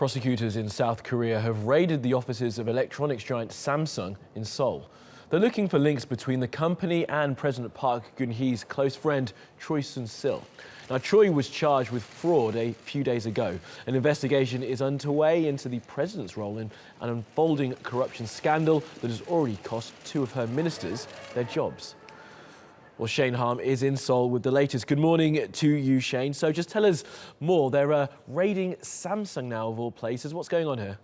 Prosecutors in South Korea have raided the offices of electronics giant Samsung in Seoul. They're looking for links between the company and President Park Geun-hye's close friend Choi Soon-sil. Now, Choi was charged with fraud a few days ago. An investigation is underway into the president's role in an unfolding corruption scandal that has already cost two of her ministers their jobs. Well, Hahm is in Seoul with the latest. Good morning to you, Shane. So just tell us more. They're raiding Samsung now, of all places. What's going on here?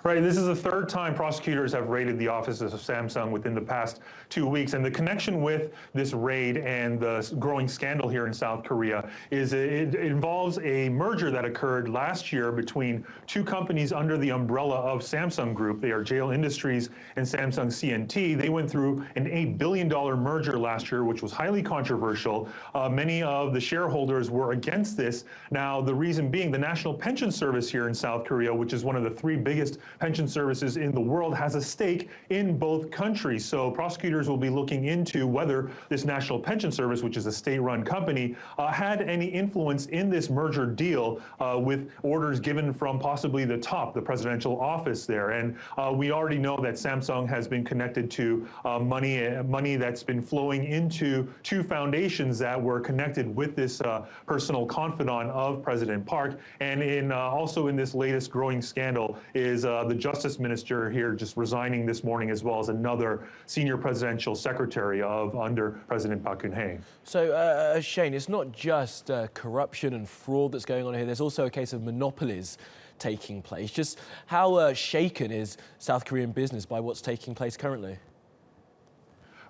Right, this is the third time prosecutors have raided the offices of Samsung within the past 2 weeks. And the connection with this raid and the growing scandal here in South Korea is it involves a merger that occurred last year between two companies under the umbrella of Samsung Group. They are JL Industries and Samsung C&T. They went through an $8 billion merger last year, which was highly controversial. Many of the shareholders were against this. Now, the reason being the National Pension Service here in South Korea, which is one of the three biggest pension services in the world, has a stake in both countries. So prosecutors will be looking into whether this National Pension Service, which is a state-run company, had any influence in this merger deal with orders given from possibly the top, the presidential office there. And we already know that Samsung has been connected to money that's been flowing into two foundations that were connected with this personal confidant of President Park. And also in this latest growing scandal is the Justice Minister here just resigning this morning, as well as another senior presidential secretary under President Park Geun-hye. So, Shane, it's not just corruption and fraud that's going on here. There's also a case of monopolies taking place. Just how shaken is South Korean business by what's taking place currently?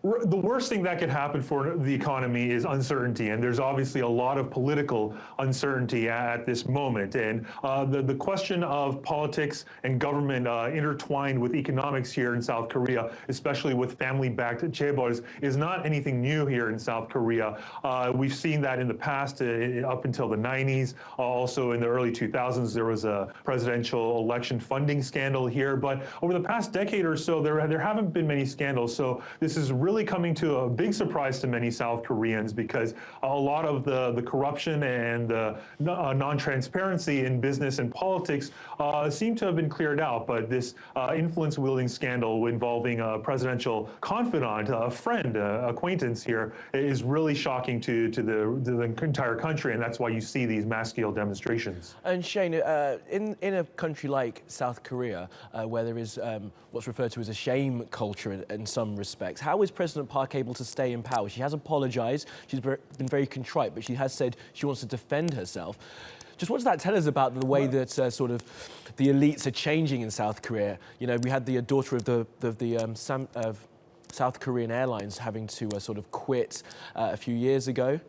The worst thing that could happen for the economy is uncertainty, and there's obviously a lot of political uncertainty at this moment. And the question of politics and government intertwined with economics here in South Korea, especially with family-backed chaebols, is not anything new here in South Korea. We've seen that in the past, up until the 90s. Also in the early 2000s, there was a presidential election funding scandal here. But over the past decade or so, there haven't been many scandals. So this is really coming to a big surprise to many South Koreans, because a lot of the corruption and the non-transparency in business and politics seem to have been cleared out. But this influence-wielding scandal involving a presidential confidant, a friend, acquaintance here, is really shocking to the entire country, and that's why you see these mass-scale demonstrations. And Shane, in a country like South Korea, where there is what's referred to as a shame culture in some respects, how is President Park able to stay in power? She has apologized, she's been very contrite, but she has said she wants to defend herself. Just what does that tell us about the way that sort of the elites are changing in South Korea? You know, we had the daughter of South Korean Airlines having to sort of quit a few years ago.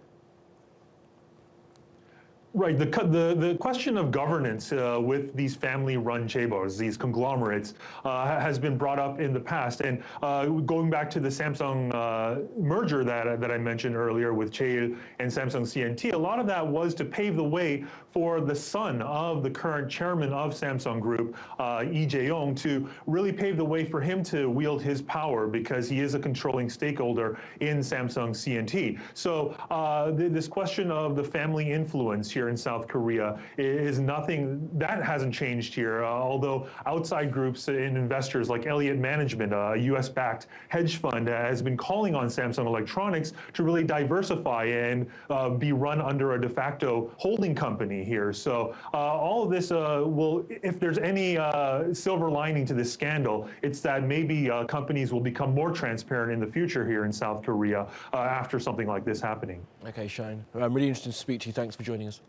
Right. The question of governance with these family-run chaebols, these conglomerates, has been brought up in the past. And going back to the Samsung merger that I mentioned earlier with JL and Samsung C&T, a lot of that was to pave the way for the son of the current chairman of Samsung Group, Lee Jae-yong, to really pave the way for him to wield his power, because he is a controlling stakeholder in Samsung C&T. So this question of the family influence here in South Korea is nothing that hasn't changed here, although outside groups and investors like Elliott Management, a US-backed hedge fund, has been calling on Samsung Electronics to really diversify and be run under a de facto holding company here. So all of this will, if there's any silver lining to this scandal, it's that maybe companies will become more transparent in the future here in South Korea after something like this happening. Okay, Shane, I'm really interested to speak to you. Thanks for joining us.